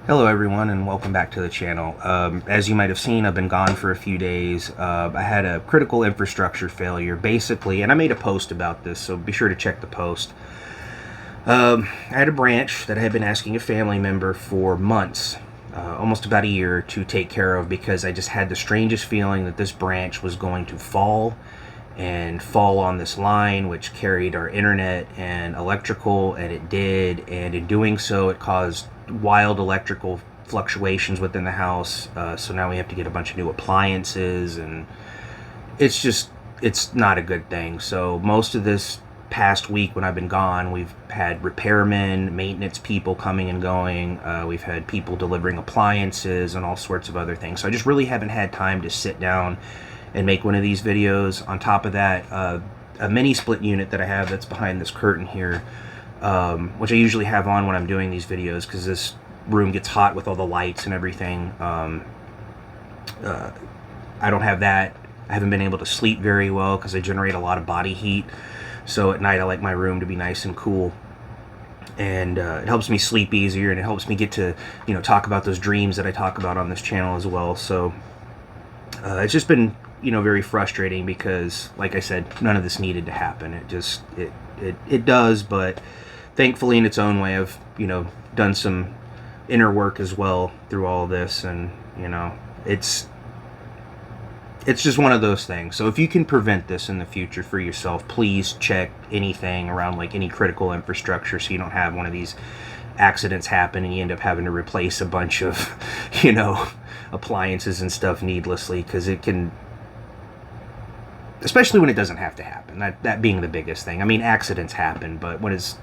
Hello everyone and welcome back to the channel. As you might have seen, I've been gone for a few days. I had a critical infrastructure failure basically, and I made a post about this, so be sure to check the post. I had a branch that I had been asking a family member for months, almost about a year, to take care of because I just had the strangest feeling that this branch was going to fall on this line which carried our internet and electrical, and it did, and in doing so it caused wild electrical fluctuations within the house. So now we have to get a bunch of new appliances, and it's not a good thing. So most of this past week when I've been gone, we've had repairmen, maintenance people coming and going. We've had people delivering appliances and all sorts of other things. So I just really haven't had time to sit down and make one of these videos. On top of that, a mini split unit that I have that's behind this curtain here, which I usually have on when I'm doing these videos because this room gets hot with all the lights and everything. I don't have that. I haven't been able to sleep very well because I generate a lot of body heat. So at night I like my room to be nice and cool. And it helps me sleep easier, and it helps me get to, talk about those dreams that I talk about on this channel as well. So it's just been, very frustrating because, like I said, none of this needed to happen. It does, but thankfully in its own way I've, done some inner work as well through all of this, and, it's just one of those things. So if you can prevent this in the future for yourself, please check anything around, like any critical infrastructure, so you don't have one of these accidents happen and you end up having to replace a bunch of, appliances and stuff needlessly, because it can, especially when it doesn't have to happen. That being the biggest thing. I mean, accidents happen, but when it's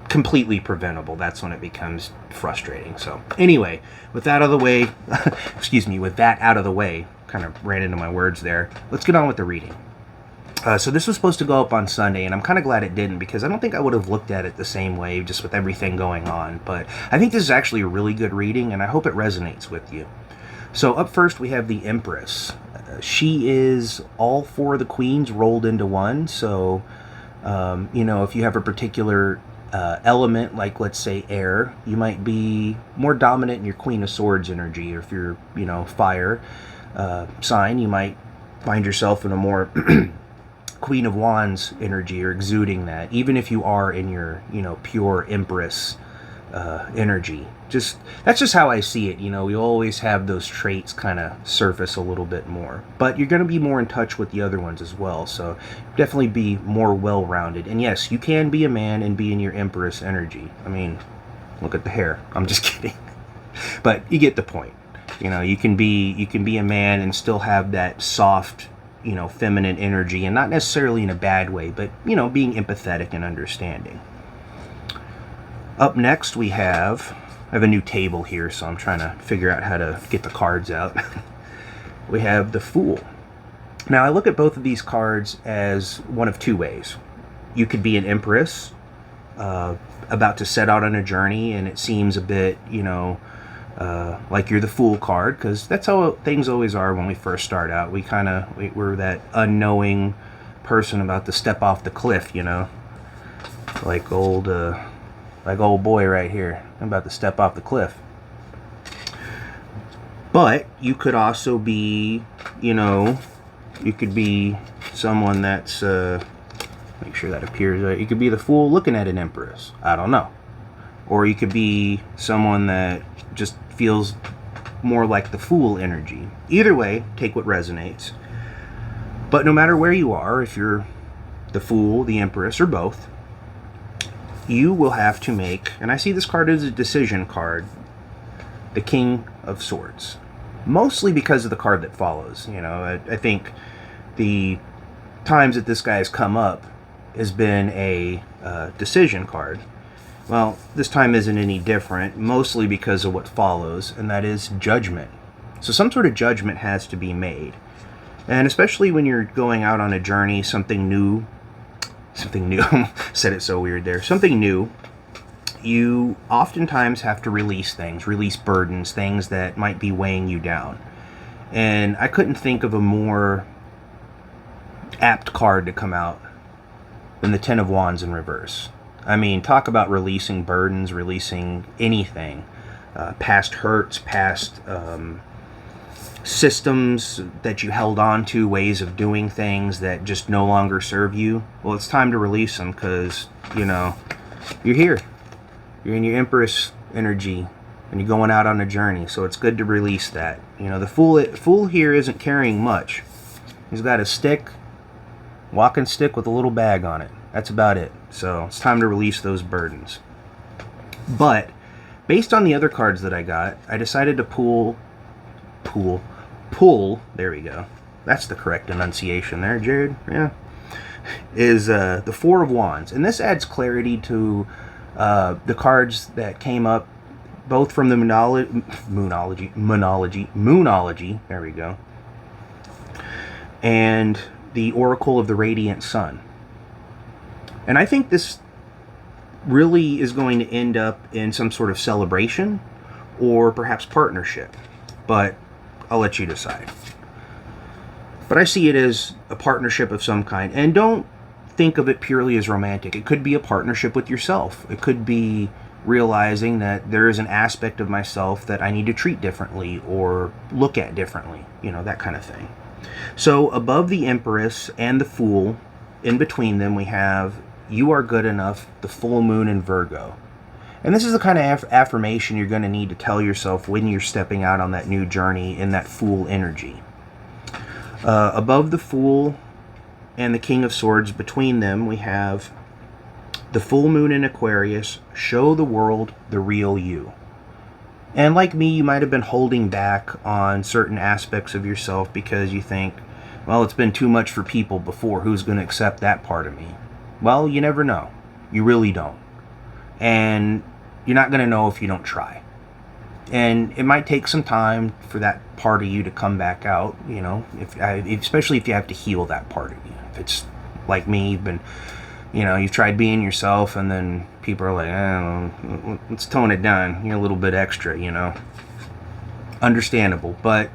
completely preventable, that's when it becomes frustrating. So anyway, with that out of the way, with that out of the way, kind of ran into my words there. Let's get on with the reading. So this was supposed to go up on Sunday, and I'm kind of glad it didn't, because I don't think I would have looked at it the same way just with everything going on. But I think this is actually a really good reading, and I hope it resonates with you. So up first we have the Empress. She is all four of the queens rolled into one. So, if you have a particular element, like let's say air, you might be more dominant in your Queen of Swords energy. Or if you're, fire sign, you might find yourself in a more Queen of Wands energy, or exuding that, even if you are in your, pure Empress energy. That's just how I see it. We always have those traits kind of surface a little bit more, but you're going to be more in touch with the other ones as well. So definitely be more well-rounded. And yes, you can be a man and be in your Empress energy. I mean, look at the hair. I'm just kidding. But you get the point. You can be a man and still have that soft, feminine energy, and not necessarily in a bad way, but, being empathetic and understanding. Up next I have a new table here, so I'm trying to figure out how to get the cards out. We have the Fool. Now I look at both of these cards as one of two ways. You could be an Empress, about to set out on a journey, and it seems a bit, like you're the Fool card, because that's how things always are when we first start out. We're that unknowing person about to step off the cliff, like old boy right here. I'm about to step off the cliff. But you could also be, you could be someone that's, make sure that appears right. You could be the Fool looking at an Empress. I don't know. Or you could be someone that just feels more like the Fool energy. Either way, take what resonates. But no matter where you are, if you're the Fool, the Empress, or both, you will have to make, and I see this card as a decision card, the King of Swords. Mostly because of the card that follows. I think the times that this guy has come up has been a decision card. Well, this time isn't any different, mostly because of what follows, and that is Judgment. So some sort of judgment has to be made. And especially when you're going out on a journey, something new, said it so weird there, something new, you oftentimes have to release burdens, things that might be weighing you down. And I couldn't think of a more apt card to come out than the Ten of Wands in reverse. I mean, talk about releasing burdens, releasing anything. past hurts, past systems that you held on to, ways of doing things that just no longer serve you. Well, it's time to release them, because, you know, you're here. You're in your Empress energy, and you're going out on a journey, so it's good to release that. You know, the fool here isn't carrying much. He's got a stick, walking stick with a little bag on it. That's about it. So it's time to release those burdens. But based on the other cards that I got, I decided to pull, there we go. That's the correct enunciation there, Jared. Yeah. Is the Four of Wands. And this adds clarity to the cards that came up both from the Moonology, there we go, and the Oracle of the Radiant Sun. And I think this really is going to end up in some sort of celebration or perhaps partnership, but I'll let you decide. But I see it as a partnership of some kind, and don't think of it purely as romantic. It could be a partnership with yourself. It could be realizing that there is an aspect of myself that I need to treat differently or look at differently, you know, that kind of thing. So above the Empress and the Fool, in between them, we have You Are Good Enough, the full moon in Virgo. And this is the kind of affirmation you're going to need to tell yourself when you're stepping out on that new journey in that Fool energy. Above the Fool and the King of Swords, between them, we have the full moon in Aquarius. Show the world the real you. And like me, you might have been holding back on certain aspects of yourself because you think, well, it's been too much for people before. Who's going to accept that part of me? Well, you never know. You really don't. And you're not going to know if you don't try. And it might take some time for that part of you to come back out, you know, especially if you have to heal that part of you. If it's like me, you've tried being yourself, and then people are like, let's tone it down, a little bit extra, Understandable. But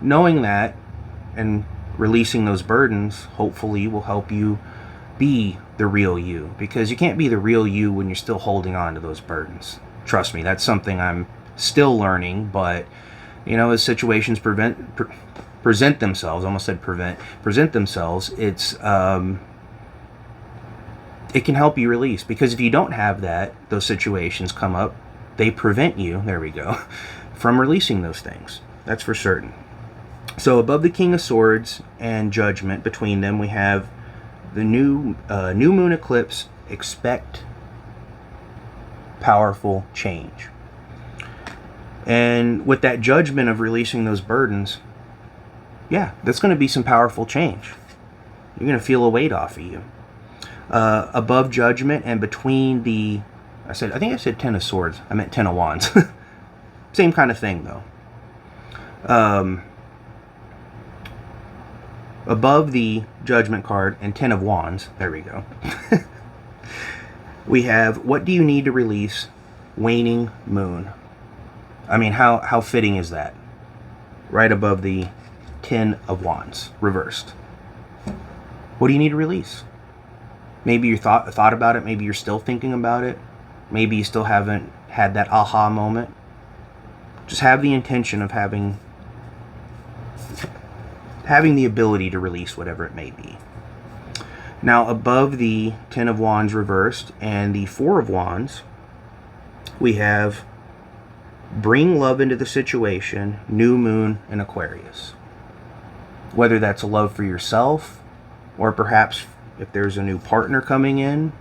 knowing that and releasing those burdens, hopefully, will help you be the real you. Because you can't be the real you when you're still holding on to those burdens. Trust me, that's something I'm still learning. But, as situations present themselves, present themselves, it can help you release. Because if you don't have those situations come up, they prevent you, there we go, from releasing those things. That's for certain. So above the King of Swords and Judgment, between them, we have the new Moon Eclipse. Expect powerful change. And with that Judgment of releasing those burdens, that's going to be some powerful change. You're going to feel a weight off of you. Above Judgment and between I think I said 10 of Swords. I meant 10 of Wands. Same kind of thing, though. Above the Judgment card and 10 of Wands, there we go, we have, what do you need to release? Waning Moon. I mean, how fitting is that? Right above the 10 of Wands, reversed. What do you need to release? Maybe you thought about it. Maybe you're still thinking about it. Maybe you still haven't had that aha moment. Just have the intention of having the ability to release whatever it may be. Now, above the 10 of Wands reversed and the 4 of Wands, we have bring love into the situation, new moon in Aquarius. Whether that's a love for yourself, or perhaps if there's a new partner coming in,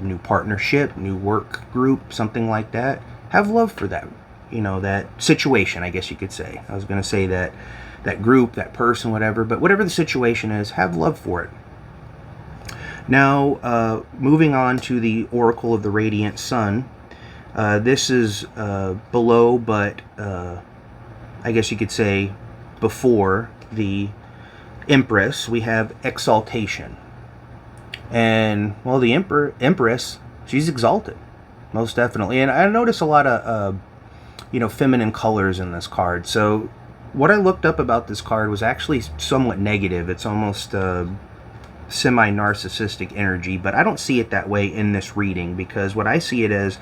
new partnership, new work group, something like that, have love for that, that situation, I guess you could say. I was going to say that group, that person, whatever, but whatever the situation is, have love for it. Now, moving on to the Oracle of the Radiant Sun. This is below, but I guess you could say before the Empress. We have exaltation. And, well, the Empress, she's exalted, most definitely. And I notice a lot of, feminine colors in this card. So what I looked up about this card was actually somewhat negative. It's almost semi-narcissistic energy, but I don't see it that way in this reading, because what I see it as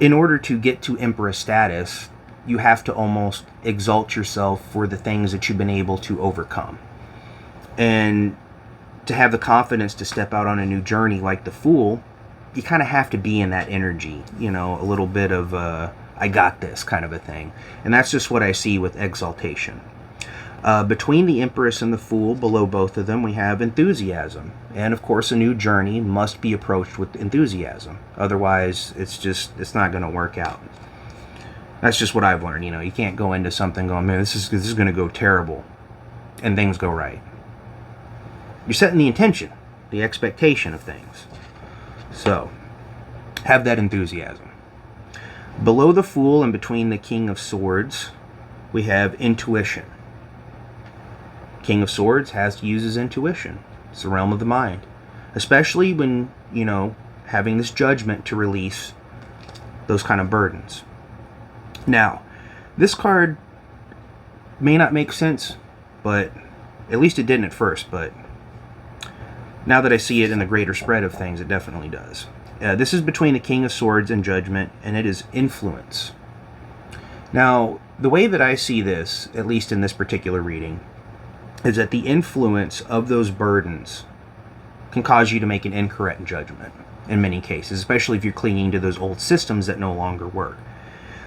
in order to get to Empress status, you have to almost exalt yourself for the things that you've been able to overcome. And to have the confidence to step out on a new journey like the Fool, you kind of have to be in that energy, you know, a little bit of I got this kind of a thing. And that's just what I see with exaltation. Between the Empress and the Fool, below both of them, we have enthusiasm. And of course, a new journey must be approached with enthusiasm. Otherwise, it's not going to work out. That's just what I've learned. You know, you can't go into something going, man, this is going to go terrible, and things go right. You're setting the intention, the expectation of things. So, have that enthusiasm. Below the Fool and between the King of Swords, we have intuition. King of Swords has to use his intuition. It's the realm of the mind. Especially when, you know, having this judgment to release those kind of burdens. Now, this card may not make sense, but at least it didn't at first, but now that I see it in the greater spread of things, it definitely does. This is between the King of Swords and Judgment, and it is influence. Now, the way that I see this, at least in this particular reading, is that the influence of those burdens can cause you to make an incorrect judgment in many cases, especially if you're clinging to those old systems that no longer work.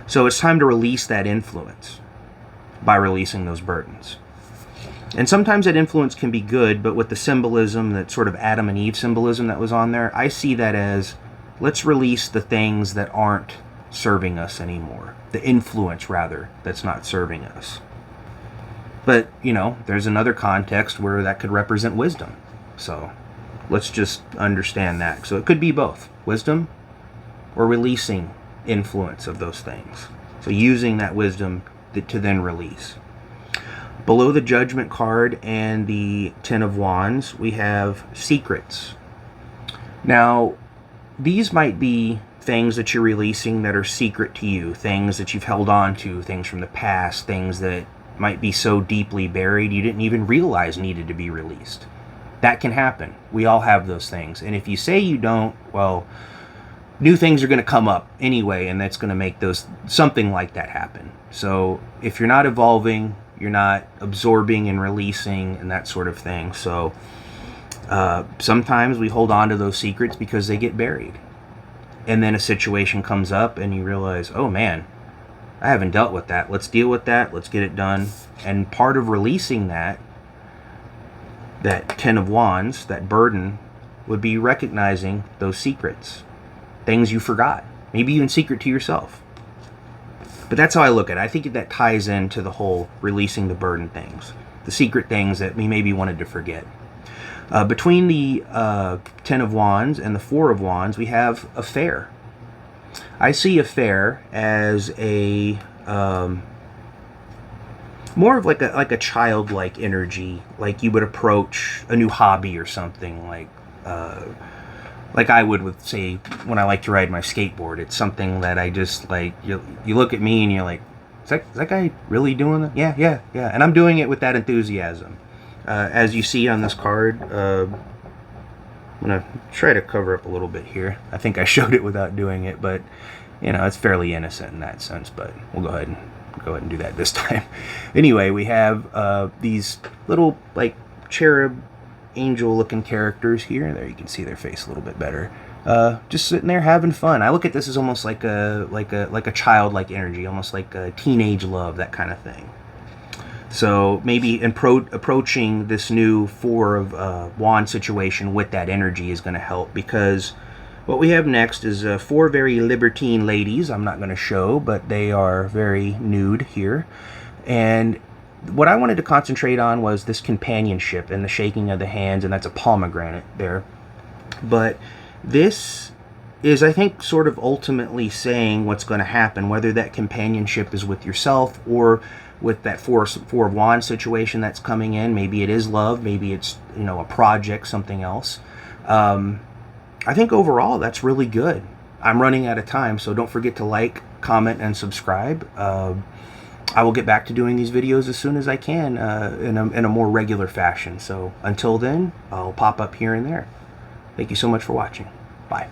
So it's time to release that influence by releasing those burdens. And sometimes that influence can be good, but with the symbolism, that sort of Adam and Eve symbolism that was on there, I see that as, let's release the things that aren't serving us anymore. The influence, rather, that's not serving us. But, you know, there's another context where that could represent wisdom. So let's just understand that. So it could be both, wisdom or releasing influence of those things. So using that wisdom to then release. Below the Judgment card and the Ten of Wands, we have secrets. Now, these might be things that you're releasing that are secret to you, things that you've held on to, things from the past, things that might be so deeply buried you didn't even realize needed to be released. That can happen. We all have those things. And if you say you don't, well, new things are going to come up anyway, and that's going to make those something like that happen. So if you're not evolving, you're not absorbing and releasing and that sort of thing. So sometimes we hold on to those secrets because they get buried. And then a situation comes up and you realize, oh man, I haven't dealt with that. Let's deal with that. Let's get it done. And part of releasing that Ten of Wands, that burden, would be recognizing those secrets. Things you forgot. Maybe even secret to yourself. But that's how I look at it. I think that ties into the whole releasing the burden things. The secret things that we maybe wanted to forget. Between the Ten of Wands and the Four of Wands, we have affair. I see affair as a more of like a childlike energy, like you would approach a new hobby or something, like I would with, say, when I like to ride my skateboard. It's something that I just like. You look at me and you're like, is that guy really doing that? Yeah. And I'm doing it with that enthusiasm. As you see on this card, I'm going to try to cover up a little bit here. I think I showed it without doing it, but, you know, it's fairly innocent in that sense, but we'll go ahead and do that this time. Anyway, we have these little, like, cherub, angel-looking characters here. There, you can see their face a little bit better. Just sitting there having fun. I look at this as almost like a childlike energy, almost like a teenage love, that kind of thing. So maybe approaching this new Four of Wands situation with that energy is going to help, because what we have next is four very libertine ladies. I'm not going to show, but they are very nude here. And what I wanted to concentrate on was this companionship and the shaking of the hands, and that's a pomegranate there. But this is, I think, sort of ultimately saying what's going to happen, whether that companionship is with yourself or with that Four of Wands situation that's coming in. Maybe it is love, maybe it's, you know, a project, something else. I think overall that's really good. I'm running out of time, so don't forget to like, comment, and subscribe. I will get back to doing these videos as soon as I can in a more regular fashion. So until then, I'll pop up here and there. Thank you so much for watching. Bye.